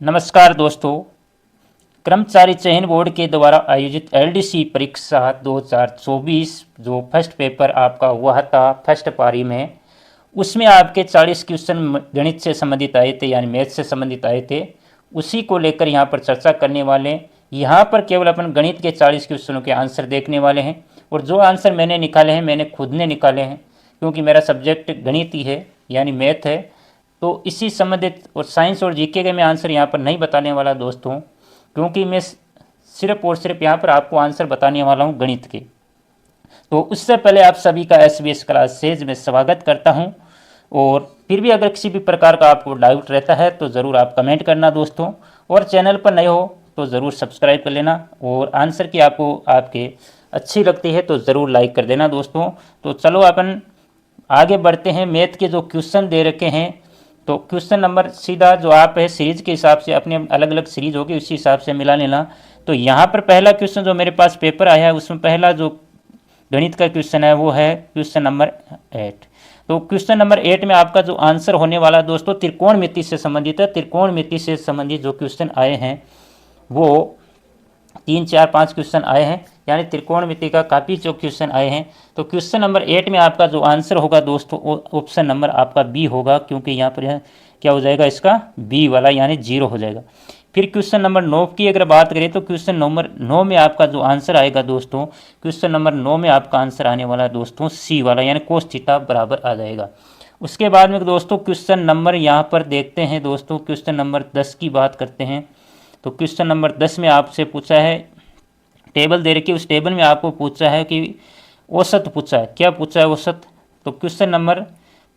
नमस्कार दोस्तों। कर्मचारी चयन बोर्ड के द्वारा आयोजित एलडीसी परीक्षा 2024 जो फर्स्ट पेपर आपका हुआ था फर्स्ट पारी में, उसमें आपके 40 क्वेश्चन गणित से संबंधित आए थे, यानी मैथ से संबंधित आए थे। उसी को लेकर यहाँ पर चर्चा करने वाले हैं। यहाँ पर केवल अपन गणित के 40 क्वेश्चनों के आंसर देखने वाले हैं, और जो आंसर मैंने निकाले हैं मैंने खुद ने निकाले हैं, क्योंकि मेरा सब्जेक्ट गणित ही है, यानी मैथ है। तो इसी संबंधित और साइंस और जीके के मैं आंसर यहाँ पर नहीं बताने वाला दोस्तों, क्योंकि मैं सिर्फ और सिर्फ यहाँ पर आपको आंसर बताने वाला हूँ गणित के। तो उससे पहले आप सभी का SBS क्लास सेज में स्वागत करता हूँ। और फिर भी अगर किसी भी प्रकार का आपको डाउट रहता है तो ज़रूर आप कमेंट करना दोस्तों, और चैनल पर नए हो तो ज़रूर सब्सक्राइब कर लेना, और आंसर की आपको आपके अच्छी लगती है तो ज़रूर लाइक कर देना दोस्तों। तो चलो अपन आगे बढ़ते हैं। मैथ के जो क्वेश्चन दे रखे हैं, तो क्वेश्चन नंबर सीधा जो आप है सीरीज के हिसाब से अपने अलग अलग सीरीज होगी उसी हिसाब से मिला लेना। तो यहाँ पर पहला क्वेश्चन जो मेरे पास पेपर आया है उसमें पहला जो गणित का क्वेश्चन है वो है क्वेश्चन नंबर 8। तो क्वेश्चन नंबर 8 में आपका जो आंसर होने वाला दोस्तों त्रिकोणमिति से संबंधित है। त्रिकोणमिति से संबंधित जो क्वेश्चन आए हैं वो 3, 4, 5 क्वेश्चन आए हैं, यानी त्रिकोणमिति का काफ़ी जो क्वेश्चन आए हैं। तो क्वेश्चन नंबर 8 में आपका जो आंसर होगा दोस्तों ऑप्शन नंबर आपका बी होगा, क्योंकि यहाँ पर क्या हो जाएगा इसका बी वाला, यानी 0 हो जाएगा। फिर क्वेश्चन नंबर 9 की अगर बात करें तो क्वेश्चन नंबर 9 में आपका जो आंसर आएगा दोस्तों, क्वेश्चन नंबर 9 में आपका आंसर आने वाला है दोस्तों सी वाला, यानी कोस थीटा बराबर आ जाएगा। उसके बाद में दोस्तों क्वेश्चन नंबर यहाँ पर देखते हैं दोस्तों, क्वेश्चन नंबर 10 की बात करते हैं। तो क्वेश्चन नंबर 10 में आपसे पूछा है, टेबल दे रखी, उस टेबल में आपको पूछा है कि औसत पूछा है। क्या पूछा है? औसत। तो क्वेश्चन नंबर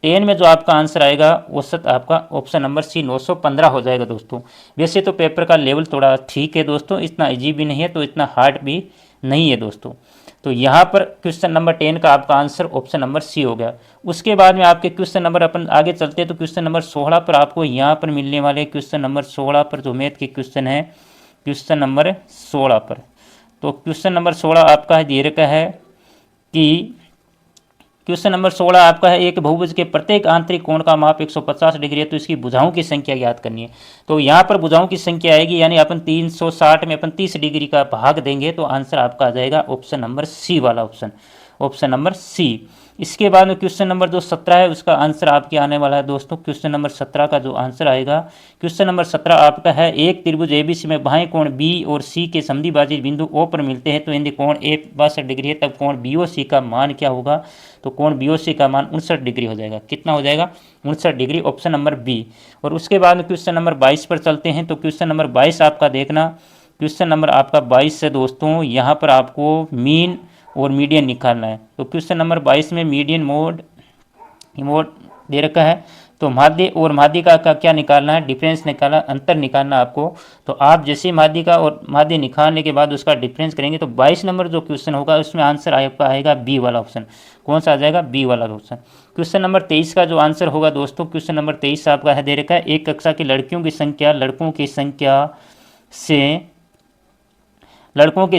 10 में जो आपका आंसर आएगा औसत आपका ऑप्शन नंबर सी 915 हो जाएगा दोस्तों। वैसे तो पेपर का लेवल थोड़ा ठीक है दोस्तों, इतना इजी भी नहीं है तो इतना हार्ड भी नहीं है दोस्तों। तो यहाँ पर क्वेश्चन नंबर 10 का आपका आंसर ऑप्शन नंबर सी हो गया। उसके बाद में आपके क्वेश्चन नंबर अपन आगे चलते हैं। तो क्वेश्चन नंबर 16 पर आपको यहाँ पर मिलने वाले क्वेश्चन नंबर 16 पर जो मैथ के क्वेश्चन है, क्वेश्चन नंबर 16 पर, तो क्वेश्चन नंबर 16 आपका दे रखा है कि क्वेश्चन नंबर 16 आपका है एक बहुभुज के प्रत्येक आंतरिक कोण का माप 150 डिग्री है, तो इसकी भुजाओं की संख्या ज्ञात करनी है। तो यहाँ पर भुजाओं की संख्या आएगी, यानी अपन 360 में अपन 30 डिग्री का भाग देंगे तो आंसर आपका आ जाएगा ऑप्शन नंबर सी वाला ऑप्शन, ऑप्शन नंबर सी। इसके बाद में क्वेश्चन नंबर जो 17 है उसका आंसर आपके आने वाला है दोस्तों। क्वेश्चन नंबर 17 का जो आंसर आएगा, क्वेश्चन नंबर 17 आपका है एक त्रिभुज एबीसी में बाएं कोण बी और सी के समद्विभाजित बिंदु ओ पर मिलते हैं, तो यदि कोण ए 62 डिग्री है तब कोण बीओसी का मान क्या होगा? तो कोण बीओसी का मान 59 डिग्री हो जाएगा। कितना हो जाएगा? 59 डिग्री, ऑप्शन नंबर बी। और उसके बाद में क्वेश्चन नंबर 22 पर चलते हैं। तो क्वेश्चन नंबर 22 आपका देखना, क्वेश्चन नंबर आपका 22 से दोस्तों यहाँ पर आपको मीन और मीडियन निकालना है। तो क्वेश्चन नंबर 22 में मीडियन मोड दे रखा है, तो माध्य और माध्यिका का क्या निकालना है? डिफरेंस निकालना, अंतर निकालना आपको। तो आप जैसे माध्यिका और माध्य निकालने के बाद उसका डिफरेंस करेंगे तो 22 नंबर जो क्वेश्चन होगा उसमें आंसर आपका आएगा बी वाला ऑप्शन। कौन सा आ जाएगा? बी वाला ऑप्शन। क्वेश्चन नंबर 23 का जो आंसर होगा दोस्तों, क्वेश्चन नंबर 23 आपका है दे रखा है एक कक्षा की लड़कियों की संख्या लड़कों की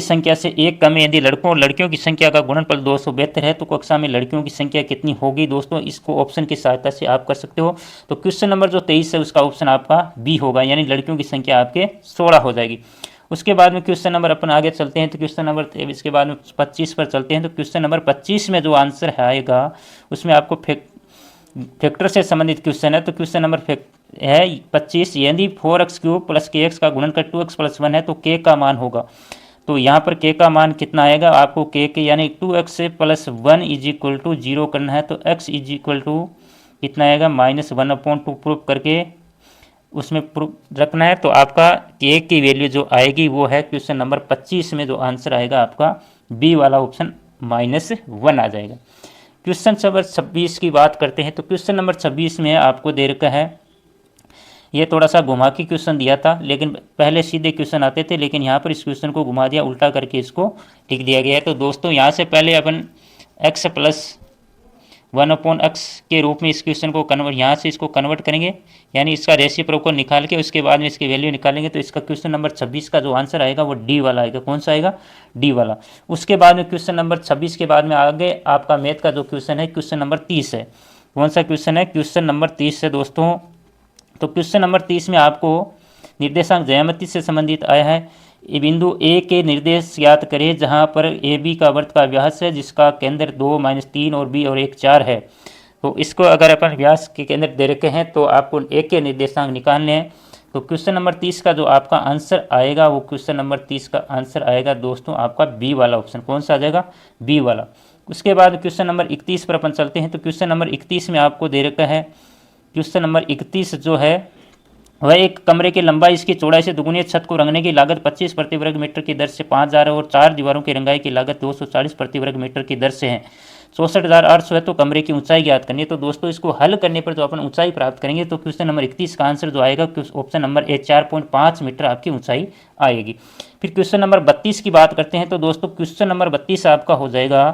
संख्या से एक कम है, यदि लड़कों और लड़कियों की संख्या का गुणनफल 272 है तो कक्षा में लड़कियों की संख्या कितनी होगी? दोस्तों इसको ऑप्शन की सहायता से आप कर सकते हो। तो क्वेश्चन नंबर जो 23 है उसका ऑप्शन आपका बी होगा, यानी लड़कियों की संख्या आपके 16 हो जाएगी। उसके बाद में क्वेश्चन नंबर अपन आगे चलते हैं। तो क्वेश्चन नंबर इसके बाद में 25 पर चलते हैं। तो क्वेश्चन नंबर 25 में जो आंसर आएगा उसमें आपको फैक्टर से संबंधित क्वेश्चन है। तो क्वेश्चन नंबर है 25, यदि 4x³ प्लस kx का गुणनफल 2x + 1 है तो k का मान होगा। तो यहाँ पर k का मान कितना आएगा? आपको k के यानी 2x + 1 = 0 करना है, तो x = कितना आएगा? -1/2 प्रूफ करके उसमें प्रूफ रखना है। तो आपका k की वैल्यू जो आएगी वो है क्वेश्चन नंबर 25 में जो आंसर आएगा आपका बी वाला ऑप्शन -1 आ जाएगा। क्वेश्चन नंबर 26 की बात करते हैं। तो क्वेश्चन नंबर 26 में आपको दे रखा है, ये थोड़ा सा घुमा के क्वेश्चन दिया था, लेकिन पहले सीधे क्वेश्चन आते थे, लेकिन यहाँ पर इस क्वेश्चन को घुमा दिया, उल्टा करके इसको लिख दिया गया है। तो दोस्तों यहाँ से पहले अपन x + 1/x के रूप में इस क्वेश्चन को कन्वर्ट, यहाँ से इसको कन्वर्ट करेंगे, यानी इसका रेसिप्रोकल निकाल के उसके बाद में इसकी वैल्यू निकालेंगे। तो इसका क्वेश्चन नंबर 26 का जो आंसर आएगा वो डी वाला आएगा। कौन सा आएगा? डी वाला। उसके बाद में क्वेश्चन नंबर 26 के बाद में आगे आपका मैथ का जो क्वेश्चन है क्वेश्चन नंबर 30 है। कौन सा क्वेश्चन है? क्वेश्चन नंबर 30 है दोस्तों। तो क्वेश्चन नंबर 30 में आपको निर्देशांक ज्यामिति से संबंधित आया है। ये बिंदु ए के निर्देश ज्ञात करें जहां पर ए बी का वृत्त का व्यास है जिसका केंद्र 2 -3 और बी और 1 4 है। तो इसको अगर अपन व्यास के केंद्र दे रखे हैं तो आपको ए के निर्देशांक निकालने हैं। तो क्वेश्चन नंबर 30 का जो आपका आंसर आएगा वो क्वेश्चन नंबर 30 का आंसर आएगा दोस्तों आपका बी वाला ऑप्शन। कौन सा आ जाएगा? बी वाला। उसके बाद क्वेश्चन नंबर 31 पर अपन चलते हैं। तो क्वेश्चन नंबर 31 में आपको दे रखा है, क्वेश्चन नंबर 31 जो है वह एक कमरे की लंबाई इसकी चौड़ाई से दुगुनी छत को रंगने की लागत 25 प्रति वर्ग मीटर की दर से 5000 है और 4 दीवारों की रंगाई की लागत 240 प्रति वर्ग मीटर की दर से है। 64,800 है। तो कमरे की ऊंचाई ज्ञात करनी है। तो दोस्तों इसको हल करने पर जो अपन ऊंचाई प्राप्त करेंगे तो क्वेश्चन नंबर 31 का आंसर जो आएगा ऑप्शन नंबर ए 4.5 मीटर आपकी ऊंचाई आएगी। फिर क्वेश्चन नंबर 32 की बात करते हैं। तो दोस्तों क्वेश्चन नंबर 32 आपका हो जाएगा,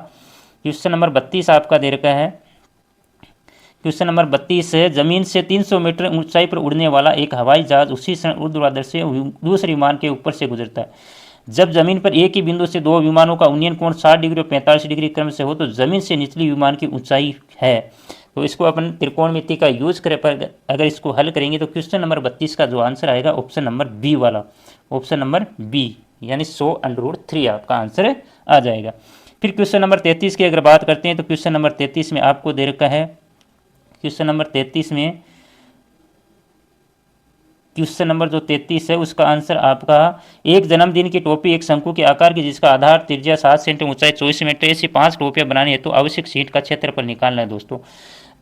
क्वेश्चन नंबर 32 आपका दे रखा है, क्वेश्चन नंबर 32 है, जमीन से 300 मीटर ऊंचाई पर उड़ने वाला एक हवाई जहाज उसी क्षण ऊर्ध्वाधर से दूसरे विमान के ऊपर से गुजरता है। जब जमीन पर एक ही बिंदु से दो विमानों का उन्नयन कोण 60 डिग्री और 45 डिग्री क्रम से हो तो जमीन से निचली विमान की ऊंचाई है। तो इसको अपन त्रिकोणमिति का यूज करें पर अगर इसको हल करेंगे तो क्वेश्चन नंबर 32 का जो आंसर आएगा ऑप्शन नंबर बी वाला, ऑप्शन नंबर बी यानी 100√3 आपका आंसर आ जाएगा। फिर क्वेश्चन नंबर 33 की अगर बात करते हैं तो क्वेश्चन नंबर 33 में आपको दे रखा है, क्वेश्चन नंबर 33 में क्वेश्चन नंबर जो 33 है उसका आंसर आपका, एक जन्मदिन की टोपी एक शंकु के आकार की जिसका आधार त्रिज्या 7 सेंटीमीटर ऊंचाई 24 मीटर, ऐसी 5 टोपियां बनानी है तो आवश्यक शीट का क्षेत्रफल निकालना है दोस्तों।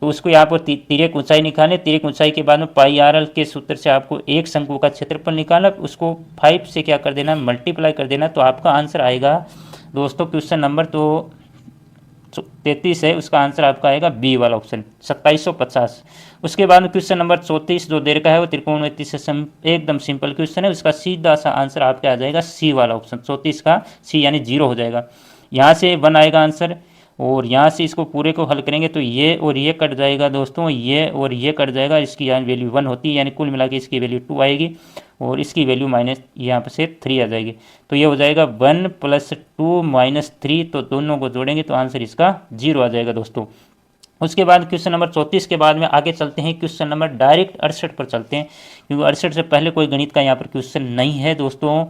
तो उसको यहाँ पर तिर्यक ऊंचाई निकालने, तिर्यक ऊंचाई के बाद में πr के सूत्र से आपको एक शंकु का क्षेत्रफल निकालना, उसको 5 से क्या कर देना, मल्टीप्लाई कर देना। तो आपका आंसर आएगा दोस्तों क्वेश्चन नंबर तो 33 है, उसका आंसर आपका आएगा बी वाला ऑप्शन 2750। उसके बाद में क्वेश्चन नंबर 34 जो दे रखा है वो त्रिकोणमिति से एकदम सिंपल क्वेश्चन है, उसका सीधा सा आंसर आपका आ जाएगा सी वाला ऑप्शन 34 का सी यानी 0 हो जाएगा। यहाँ से 1 आएगा आंसर और यहाँ से इसको पूरे को हल करेंगे तो ये और ये कट जाएगा दोस्तों, ये और ये कट जाएगा, इसकी यहाँ वैल्यू 1 होती है यानी कुल मिला के इसकी वैल्यू 2 आएगी और इसकी वैल्यू माइनस यहाँ पर से 3 आ जाएगी। तो ये हो जाएगा 1 + 2 - 3, तो दोनों को जोड़ेंगे तो आंसर इसका 0 आ जाएगा दोस्तों। उसके बाद क्वेश्चन नंबर 34 के बाद में आगे चलते हैं, क्वेश्चन नंबर डायरेक्ट 68 पर चलते हैं क्योंकि 68 से पहले कोई गणित का यहाँ पर क्वेश्चन नहीं है दोस्तों।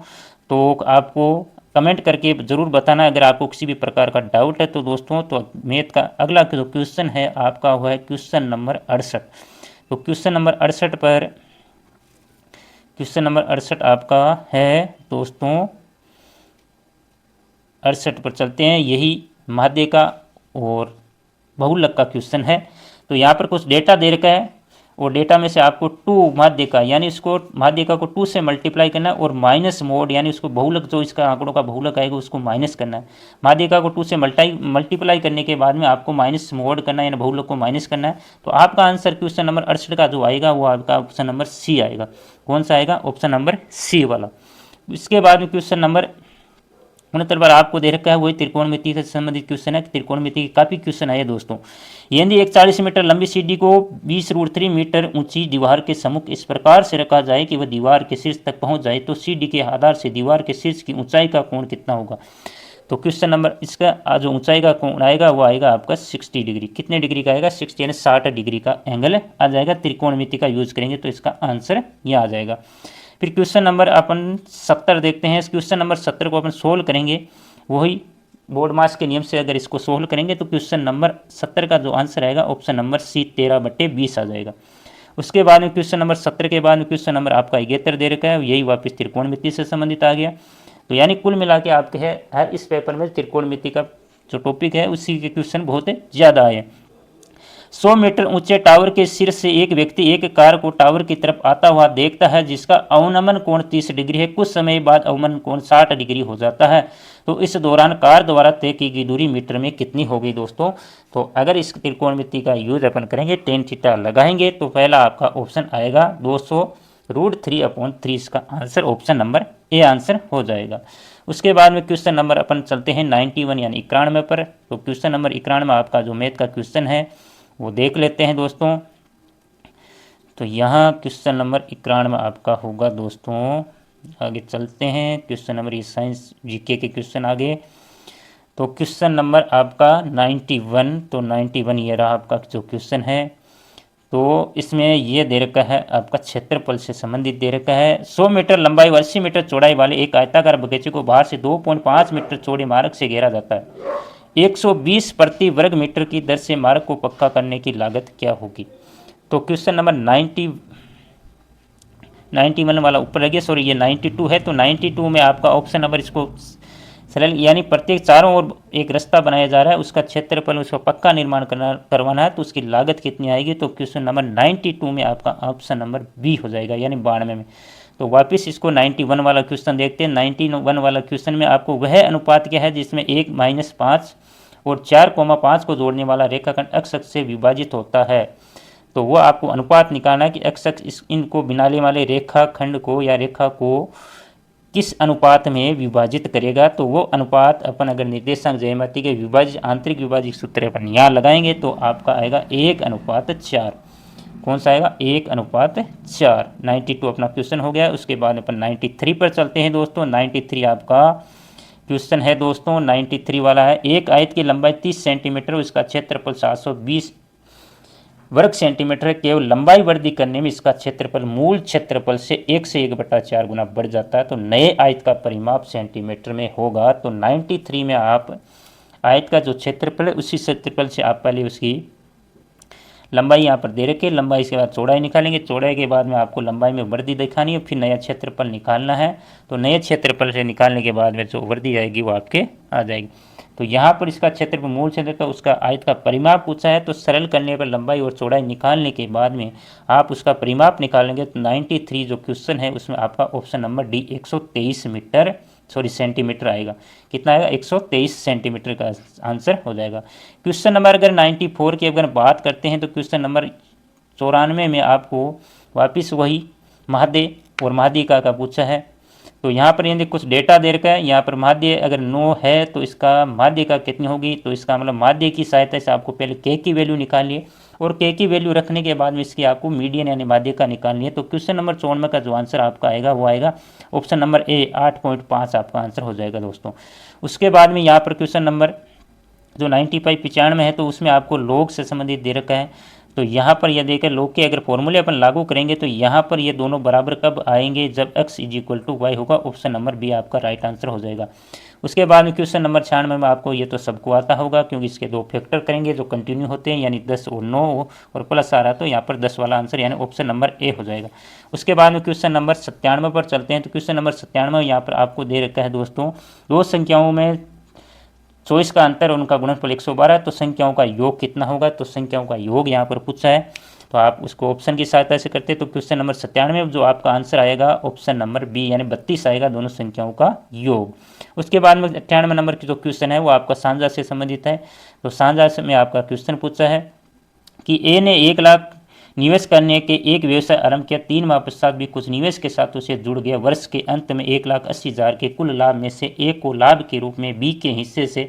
तो आपको कमेंट करके ज़रूर बताना अगर आपको किसी भी प्रकार का डाउट है तो दोस्तों। तो मैथ का अगला जो क्वेश्चन है आपका हुआ है क्वेश्चन नंबर 68। तो क्वेश्चन नंबर 68 पर, क्वेश्चन नंबर 68 आपका है दोस्तों, 68 पर चलते हैं। यही माध्य का और बहुलक का क्वेश्चन है। तो यहाँ पर कुछ डेटा दे रखा है और डेटा में से आपको 2 माध्य का यानी इसको माध्य का को 2 से मल्टीप्लाई करना है और माइनस मोड यानी उसको बहुलक जो इसका आंकड़ों का बहुलक आएगा उसको माइनस करना है। माध्य का को 2 से मल्टीप्लाई करने के बाद में आपको माइनस मोड करना है यानी बहुलक को माइनस करना है। तो आपका आंसर क्वेश्चन नंबर 68 का जो आएगा वो आपका ऑप्शन नंबर सी आएगा। कौन सा आएगा? ऑप्शन नंबर सी वाला। इसके बाद में क्वेश्चन नंबर 69 पर आपको दे रखा है वही त्रिकोणमिति से संबंधित क्वेश्चन है। त्रिकोणमिति के काफ़ी क्वेश्चन आए दोस्तों। यदि एक 40 मीटर लंबी सीढ़ी को 20√3 मीटर ऊंची दीवार के सम्मुख इस प्रकार से रखा जाए कि वह दीवार के शीर्ष तक पहुंच जाए तो सीढ़ी के आधार से दीवार के शीर्ष की ऊंचाई का कोण कितना होगा? तो क्वेश्चन नंबर इसका जो ऊंचाई का कोण आएगा वो आएगा आपका 60 डिग्री। कितने डिग्री का आएगा? 60 यानी 60 डिग्री का एंगल आ जाएगा। त्रिकोणमिति का यूज करेंगे तो इसका आंसर यह आ जाएगा। फिर क्वेश्चन नंबर अपन 70 देखते हैं। इस क्वेश्चन नंबर 70 को अपन सोल्व करेंगे, वही बोर्ड मास के नियम से अगर इसको सोल्व करेंगे तो क्वेश्चन नंबर 70 का जो आंसर आएगा ऑप्शन नंबर सी 13/20 आ जाएगा। उसके बाद में क्वेश्चन नंबर 70 के बाद में क्वेश्चन नंबर आपका 71 दे रखा है, यही वापस त्रिकोणमिति से संबंधित आ गया। तो यानी कुल मिला के आपके है हर इस पेपर में त्रिकोणमिति का जो टॉपिक है उसी के क्वेश्चन बहुत ज़्यादा आए। 100 मीटर ऊंचे टावर के शीर्ष से एक व्यक्ति एक कार को टावर की तरफ आता हुआ देखता है जिसका अवनमन कोण 30 डिग्री है। कुछ समय बाद अवनमन कोण 60 डिग्री हो जाता है। तो इस दौरान कार द्वारा तय की गई दूरी मीटर में कितनी होगी दोस्तों? तो अगर इस त्रिकोणमिति का यूज अपन करेंगे tan थीटा लगाएंगे तो पहला आपका ऑप्शन आएगा 200√3/3। इसका answer option number A answer हो जाएगा। उसके बाद में क्वेश्चन नंबर अपन चलते हैं 91 यानी 91 पर। तो क्वेश्चन नंबर 91 आपका जो मैथ का क्वेश्चन है वो देख लेते हैं दोस्तों। तो यहाँ क्वेश्चन नंबर 91 आपका होगा दोस्तों। आगे चलते हैं, क्वेश्चन नंबर ये साइंस जीके के क्वेश्चन आगे। तो क्वेश्चन नंबर आपका 91, तो 91 ये रहा आपका जो क्वेश्चन है। तो इसमें ये दे रखा है आपका क्षेत्रफल से संबंधित दे रखा है 100 मीटर लंबाई व 80 मीटर चौड़ाई वाले एक आयताकार बगीचे को बाहर से 2.5 मीटर चौड़े मार्ग से घेरा जाता है। 120 प्रति वर्ग मीटर की दर से मार्ग को पक्का करने की लागत क्या होगी। तो क्वेश्चन नंबर 91 वाला ऊपर लगे, सॉरी ये 92 है। तो 92 में आपका ऑप्शन नंबर इसको सरल, यानी प्रत्येक चारों ओर एक रास्ता बनाया जा रहा है, उसका क्षेत्रफल, उसका पक्का निर्माण करवाना है, तो उसकी लागत कितनी आएगी। तो क्वेश्चन नंबर 92 में आपका ऑप्शन नंबर बी हो जाएगा, यानी 92 में। तो वापस इसको 91 वाला क्वेश्चन देखते हैं। 91 वाला क्वेश्चन में आपको वह अनुपात क्या है जिसमें 1-5 और 4,5 को जोड़ने वाला रेखाखंड x अक्ष से विभाजित होता है। तो वो आपको अनुपात निकालना है कि x अक्ष इनको बिनाले वाले रेखाखंड को या रेखा को किस अनुपात में विभाजित करेगा। तो वो अनुपात अपन अगर निर्देशांक ज्यामिति के विभाजित आंतरिक विभाजित सूत्र अपन यहाँ लगाएंगे तो आपका आएगा 1:4। कौन सा आएगा, 1:4। 92 अपना क्वेश्चन हो गया। उसके बाद अपन 93 पर चलते हैं दोस्तों। 93 आपका क्वेश्चन है दोस्तों। 93 वाला है, एक आयत की लंबाई 30 सेंटीमीटर, इसका क्षेत्रफल 720 वर्ग सेंटीमीटर है। केवल लंबाई वृद्धि करने में इसका क्षेत्रफल मूल क्षेत्रफल से 1 से 1/4 गुना बढ़ जाता है। तो नए आयत का परिमाप सेंटीमीटर में होगा। तो 93 में आप आयत का जो क्षेत्रफल है उसी क्षेत्रफल से आप पहले उसकी लंबाई यहाँ पर दे रखी है, लंबाई के बाद चौड़ाई निकालेंगे, चौड़ाई के बाद में आपको लंबाई में वृद्धि दिखानी है, फिर नया क्षेत्रफल निकालना है। तो नए क्षेत्रफल से निकालने के बाद में जो वृद्धि आएगी वो आपके आ जाएगी। तो यहाँ पर इसका क्षेत्रफल मूल क्षेत्र का उसका आयत का परिमाप पूछा है। तो सरल करने पर लंबाई और चौड़ाई निकालने के बाद में आप उसका परिमाप निकालेंगे। तो 93 जो क्वेश्चन है उसमें आपका ऑप्शन नंबर डी 123 सेंटीमीटर आएगा। कितना आएगा, 123 सेंटीमीटर का आंसर हो जाएगा। क्वेश्चन नंबर अगर 94 की अगर बात करते हैं तो क्वेश्चन नंबर 94 में आपको वापस वही माध्य और माध्यिका का पूछा है। तो यहाँ पर यदि कुछ डेटा दे रखा है, यहाँ पर माध्य अगर 9 है तो इसका माध्यिका कितनी होगी। तो इसका मतलब माध्य की सहायता से आपको पहले के की वैल्यू निकालिए और के की वैल्यू रखने के बाद में इसकी आपको मीडियन यानी माध्यिका निकालनी है। तो क्वेश्चन नंबर 94 का जो आंसर आपका आएगा वो आएगा ऑप्शन नंबर ए 8.5 आपका आंसर हो जाएगा दोस्तों। उसके बाद में यहाँ पर क्वेश्चन नंबर जो 95 है तो उसमें आपको लॉग से संबंधित दे रखा है। तो यहाँ पर यह देखिए लॉग के अगर फॉर्मूले अपन लागू करेंगे तो यहाँ पर ये दोनों बराबर कब आएंगे, जब x = y होगा। ऑप्शन नंबर बी आपका राइट आंसर हो जाएगा। उसके बाद में क्वेश्चन नंबर 96 में आपको ये तो सबको आता होगा क्योंकि इसके दो फैक्टर करेंगे जो कंटिन्यू होते हैं, यानी 10 और 9 और प्लस आ रहा है तो यहाँ पर 10 वाला आंसर यानी ऑप्शन नंबर ए हो जाएगा। उसके बाद में क्वेश्चन नंबर 97 पर चलते हैं। तो क्वेश्चन नंबर 97 यहाँ पर आपको दे रखा है दोस्तों, दो संख्याओं में 24 का अंतर और उनका गुणनफल 112 है, तो संख्याओं का योग कितना होगा। तो संख्याओं का योग यहाँ पर पूछा है, तो आप उसको ऑप्शन की सहायता से करते हैं। तो क्वेश्चन नंबर 97 में जो आपका आंसर आएगा ऑप्शन नंबर बी यानी 32 आएगा, दोनों संख्याओं का योग। उसके बाद में 98 नंबर की जो क्वेश्चन है वो आपका साझा से संबंधित है। तो साझा में आपका क्वेश्चन पूछा है कि ए ने 1 लाख निवेश करने के एक व्यवसाय आरंभ किया, 3 माह पश्चात भी कुछ निवेश के साथ उसे जुड़ गया। वर्ष के अंत में 1,80,000 के कुल लाभ में से ए को लाभ के रूप में बी के हिस्से से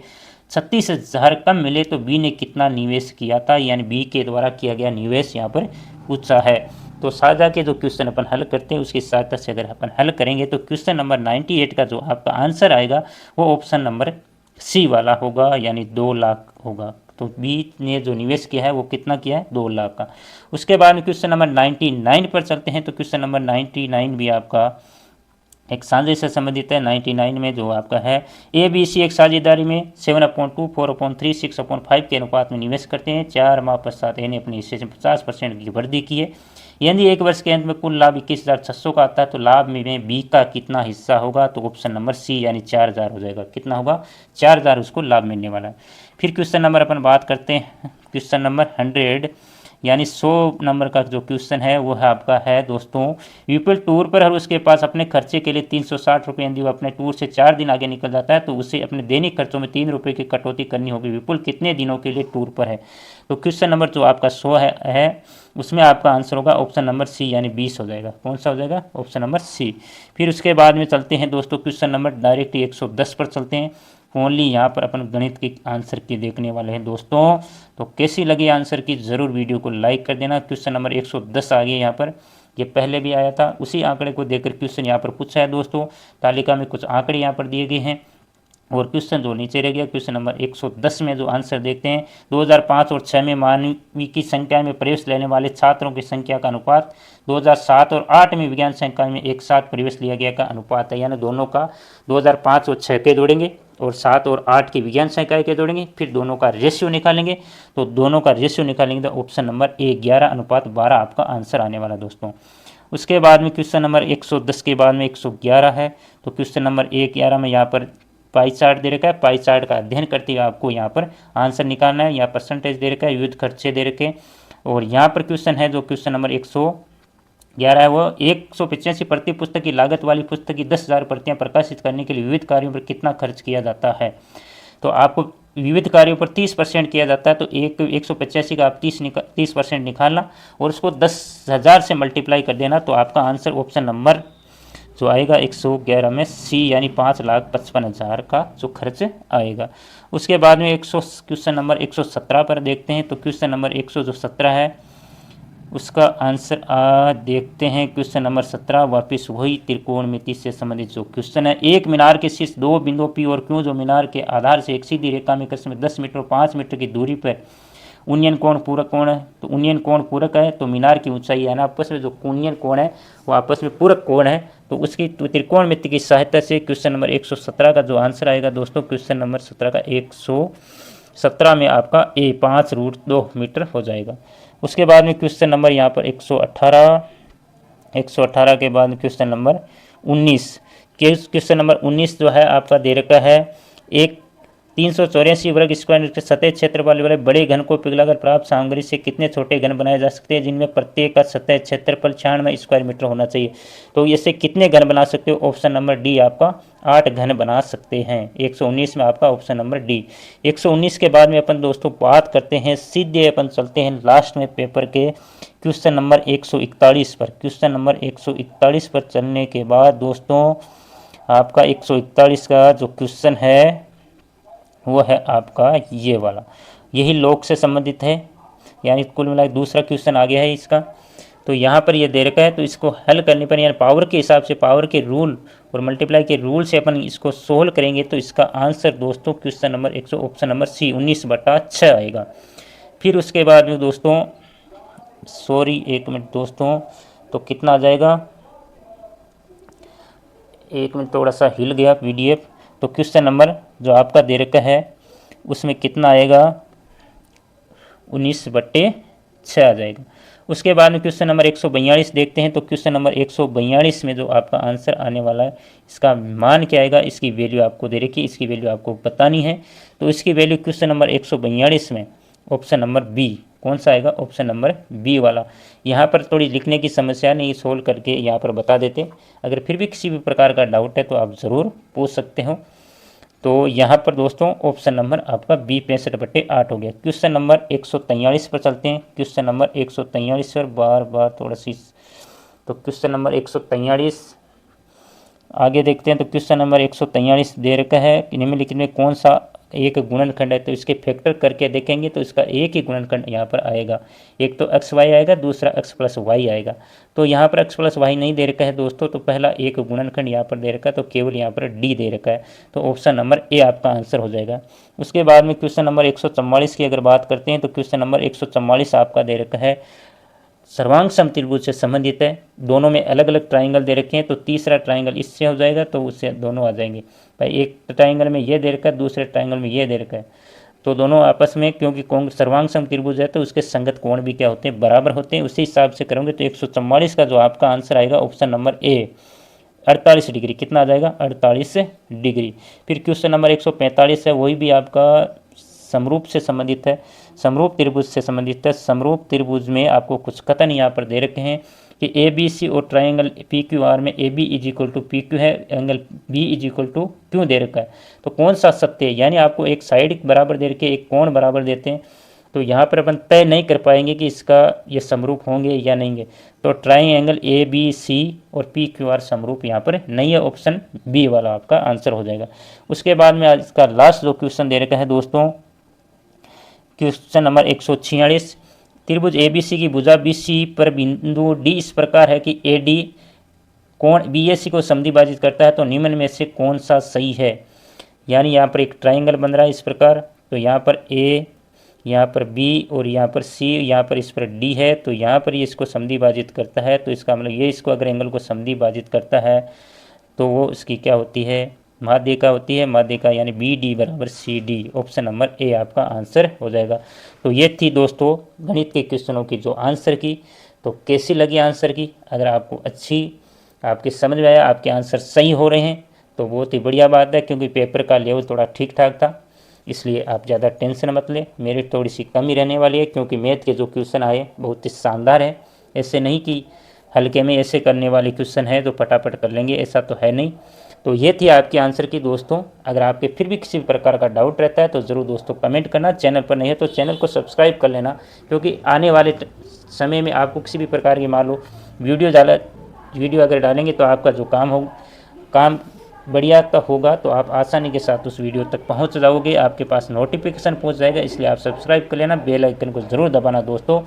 36,000 कम मिले तो बी ने कितना निवेश किया था, यानी बी के द्वारा किया गया निवेश यहाँ पर पूछा है। तो साझा के जो क्वेश्चन अपन हल करते हैं उसकी सहायता से अगर अपन हल करेंगे तो क्वेश्चन नंबर 98 का जो आपका आंसर आएगा वो ऑप्शन नंबर सी वाला होगा, यानी 2 लाख होगा। तो बी ने जो निवेश किया है वो कितना किया है, 2 लाख का। उसके बाद में क्वेश्चन नंबर 99 पर चलते हैं। तो क्वेश्चन नंबर 99 भी आपका एक साझे से संबंधित है। 99 में जो आपका है ए बी सी एक साझेदारी में 7/2, 4/3, 6/5 के अनुपात में निवेश करते हैं। 4 माह पश्चात ए ने अपने हिस्से से 50% की वृद्धि की है। यदि एक वर्ष के अंत में कुल लाभ 21,600 का आता है तो लाभ में बी का कितना हिस्सा होगा। तो ऑप्शन नंबर सी यानी 4,000 हो जाएगा। कितना होगा, 4,000 उसको लाभ मिलने वाला है। फिर क्वेश्चन नंबर अपन बात करते हैं क्वेश्चन नंबर 100 यानी 100 नंबर का जो क्वेश्चन है वो है आपका है दोस्तों, विपुल टूर पर और उसके पास अपने खर्चे के लिए 360 रुपये, यदि वो अपने टूर से 4 दिन आगे निकल जाता है तो उसे अपने दैनिक खर्चों में 3 रुपये की कटौती करनी होगी। विपुल कितने दिनों के लिए टूर पर है। तो क्वेश्चन नंबर जो आपका 100 है उसमें आपका आंसर होगा ऑप्शन नंबर सी यानी 20 हो जाएगा। कौन सा हो जाएगा, ऑप्शन नंबर सी। फिर उसके बाद में चलते हैं दोस्तों क्वेश्चन नंबर डायरेक्ट 110 पर चलते हैं। ओनली यहाँ पर अपन गणित के आंसर की देखने वाले हैं दोस्तों। तो कैसी लगी आंसर की ज़रूर वीडियो को लाइक कर देना। क्वेश्चन नंबर 110 आ गया यहाँ पर, ये पहले भी आया था, उसी आंकड़े को देखकर क्वेश्चन यहाँ पर पूछा है दोस्तों। तालिका में कुछ आंकड़े यहाँ पर दिए गए हैं और क्वेश्चन जो नीचे रह गया क्वेश्चन नंबर 110 में जो आंसर देखते हैं 2005 और 6 में मानवीय संख्या में प्रवेश लेने वाले छात्रों की संख्या का अनुपात 2007 और 8 में विज्ञान संख्या में एक साथ प्रवेश लिया गया का अनुपात है। यानी दोनों का 2005 और 6 के जोड़ेंगे और 7 और 8 की विज्ञान संख्या के जोड़ेंगे, फिर दोनों का रेशियो निकालेंगे। तो दोनों का रेशियो निकालेंगे तो ऑप्शन नंबर ए 11:12 आपका आंसर आने वाला दोस्तों। उसके बाद में क्वेश्चन नंबर 110 के बाद में 111 है। तो क्वेश्चन नंबर 111 में यहाँ पर पाई चार्ट दे रखा है, पाई चार्ट का अध्ययन करते हुए आपको यहाँ पर आंसर निकालना है। यहाँ परसेंटेज दे रखा है, विविध खर्चे दे रखे, और यहाँ पर क्वेश्चन है जो क्वेश्चन नंबर 111 है वो 185 प्रति पुस्तक की लागत वाली पुस्तक की 10,000 प्रतियाँ प्रकाशित करने के लिए विविध कार्यों पर कितना खर्च किया जाता है। तो आपको विविध कार्यों पर 30% किया जाता है, तो 185 का आप 30% निकालना और उसको 10,000 से मल्टीप्लाई कर देना, तो आपका आंसर ऑप्शन नंबर जो आएगा 111 में सी यानी 5,55,000 का जो खर्च आएगा। उसके बाद में क्वेश्चन नंबर 117 पर देखते हैं। तो क्वेश्चन नंबर 117 है उसका आंसर देखते हैं। क्वेश्चन नंबर 17 वापिस वही त्रिकोणमिति से संबंधित जो क्वेश्चन है। एक मीनार के शीर्ष दो बिंदुओं पी और क्यू जो मीनार के आधार से एक सीधी रेखा में करीब 10 मीटर और 5 मीटर की दूरी पर उन्नयन कोण पूरक कोण है। तो उन्नयन कोण पूरक है तो मीनार की ऊंचाई है ना आपस में जो उन्नयन कोण है वो आपस में पूरक कोण है। तो उसकी त्रिकोणमिति की सहायता से क्वेश्चन नंबर 117 का जो आंसर आएगा दोस्तों क्वेश्चन नंबर 17 का 117 में आपका ए 5√2 मीटर हो जाएगा। उसके बाद में क्वेश्चन नंबर यहाँ पर 118 के बाद क्वेश्चन नंबर 19 क्वेश्चन नंबर 19 जो है आपका दे रखा है एक 384 वर्ग स्क्वायर मीटर सतह क्षेत्र वाले बड़े घन को पिघलाकर प्राप्त सामग्री से कितने छोटे घन बनाए जा सकते हैं जिनमें प्रत्येक का सतह क्षेत्रफल 96 स्क्वायर मीटर होना चाहिए। तो इससे कितने घन बना सकते हो? ऑप्शन नंबर डी आपका 8 घन बना सकते हैं। 119 में आपका ऑप्शन नंबर डी। 119 के बाद में अपन दोस्तों बात करते हैं सीधे अपन चलते हैं लास्ट में पेपर के क्वेश्चन नंबर 141 पर। क्वेश्चन नंबर 141 पर चलने के बाद दोस्तों आपका 141 का जो क्वेश्चन है वो है आपका ये वाला, यही लोक से संबंधित है, यानी कुल मिला दूसरा क्वेश्चन आ गया है इसका। तो यहाँ पर ये दे रखा है तो इसको हल करने पर यानी पावर के हिसाब से पावर के रूल और मल्टीप्लाई के रूल से अपन इसको सोल्व करेंगे तो इसका आंसर दोस्तों question number 100 option number C 19/6 आएगा। फिर उसके बाद में दोस्तों एक मिनट दोस्तों तो कितना आ जाएगा, एक मिनट थोड़ा सा हिल गया PDF। तो क्वेश्चन नंबर जो आपका दे रखा है उसमें कितना आएगा 19/6 आ जाएगा। उसके बाद में क्वेश्चन नंबर 142 देखते हैं। तो क्वेश्चन नंबर 142 में जो आपका आंसर आने वाला है इसका मान क्या आएगा, इसकी वैल्यू आपको दे रखी है, इसकी वैल्यू आपको बतानी है। तो इसकी वैल्यू क्वेश्चन नंबर 142 में ऑप्शन नंबर बी कौन सा आएगा, ऑप्शन नंबर बी वाला। यहाँ पर थोड़ी लिखने की समस्या नहीं, सोल्व करके यहाँ पर बता देते। अगर फिर भी किसी भी प्रकार का डाउट है तो आप ज़रूर पूछ सकते हो। तो यहाँ पर दोस्तों ऑप्शन नंबर आपका बी 65/8 हो गया। क्वेश्चन नंबर 143 पर चलते हैं। क्वेश्चन नंबर 143 पर बार थोड़ा सी तो क्वेश्चन नंबर 143 आगे देखते हैं। तो क्वेश्चन नंबर 143 दे रखा है कि निम्नलिखित में कौन सा एक गुणनखंड है। तो इसके फैक्टर करके देखेंगे तो इसका एक ही गुणनखंड यहाँ पर आएगा, एक तो x y आएगा, दूसरा x + y आएगा। तो यहाँ पर x + y नहीं दे रखा है दोस्तों, तो पहला एक गुणनखंड यहाँ पर दे रखा है, तो केवल यहाँ पर D दे रखा है। तो ऑप्शन नंबर ए आपका आंसर हो जाएगा। उसके बाद में क्वेश्चन नंबर 144 की अगर बात करते हैं तो क्वेश्चन नंबर 144 आपका दे रखा है सर्वांग समत्रिभुज से संबंधित है। दोनों में अलग अलग ट्राइंगल दे रखे हैं, तो तीसरा ट्राइंगल इससे हो जाएगा तो उससे दोनों आ जाएंगे। भाई एक ट्राइंगल में ये दे रखा है, दूसरे ट्राइंगल में ये दे रखा है, तो दोनों आपस में क्योंकि सर्वांग समत्रिभुज है तो उसके संगत कोण भी क्या होते हैं, बराबर होते हैं। उसी हिसाब से करोगे तो 144 का जो आपका आंसर आएगा ऑप्शन नंबर ए 48 डिग्री। कितना आ जाएगा 48 डिग्री। फिर क्वेश्चन नंबर 145 है, वही भी आपका समरूप से संबंधित है, समरूप त्रिभुज से संबंधित है। समरूप त्रिभुज में आपको कुछ कथन यहाँ पर दे रखे हैं कि ABC और ट्राइंगल PQR में AB = PQ है, एंगल B = Q दे रखा है। तो कौन सा सत्य है, यानी आपको एक साइड बराबर दे रखे एक कोण बराबर देते हैं, तो यहाँ पर अपन तय नहीं कर पाएंगे कि इसका ये समरूप होंगे या नहीं। तो ट्राइंगल ABC और PQR समरूप यहाँ पर नहीं है, ऑप्शन बी वाला आपका आंसर हो जाएगा। उसके बाद में इसका लास्ट जो क्वेश्चन दे रखा है दोस्तों क्वेश्चन नंबर 146, त्रिभुज ABC की भुजा BC पर बिंदु D इस प्रकार है कि AD कोण BAC को समद्विभाजित करता है, तो निम्न में से कौन सा सही है। यानी यहाँ पर एक ट्राइंगल बन रहा है इस प्रकार। तो यहाँ पर ए, यहाँ पर बी और यहाँ पर सी, यहाँ पर इस पर डी है। तो यहाँ पर ये इसको समद्विभाजित करता है। तो इसका मतलब ये इसको अगर एंगल को समद्विभाजित करता है तो वो इसकी क्या होती है, माध्यिका होती है। माध्यिका यानी बी डी बराबर C D. Option number A आपका आंसर हो जाएगा। तो ये थी दोस्तों गणित के क्वेश्चनों की जो आंसर की। तो कैसी लगी आंसर की? अगर आपको अच्छी, आपके समझ में आया, आपके आंसर सही हो रहे हैं तो बहुत ही बढ़िया बात है, क्योंकि पेपर का लेवल थोड़ा ठीक ठाक था, इसलिए आप ज़्यादा टेंशन मत लें। मेरिट थोड़ी सी कम ही रहने वाली है, क्योंकि मैथ के जो क्वेश्चन आए बहुत ही शानदार है। ऐसे नहीं कि हल्के में ऐसे करने वाले क्वेश्चन है तो फटाफट कर लेंगे, ऐसा तो है नहीं। तो ये थी आपकी आंसर की दोस्तों। अगर आपके फिर भी किसी प्रकार का डाउट रहता है तो ज़रूर दोस्तों कमेंट करना। चैनल पर नहीं है तो चैनल को सब्सक्राइब कर लेना, क्योंकि आने वाले समय में आपको किसी भी प्रकार की मान लो वीडियो अगर डालेंगे तो आपका जो काम बढ़िया का होगा, तो आप आसानी के साथ उस वीडियो तक पहुंच जाओगे, आपके पास नोटिफिकेशन पहुंच जाएगा। इसलिए आप सब्सक्राइब कर लेना, बेल आइकन को ज़रूर दबाना दोस्तों।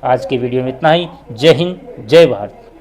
आज के वीडियो में इतना ही। जय हिंद, जय भारत।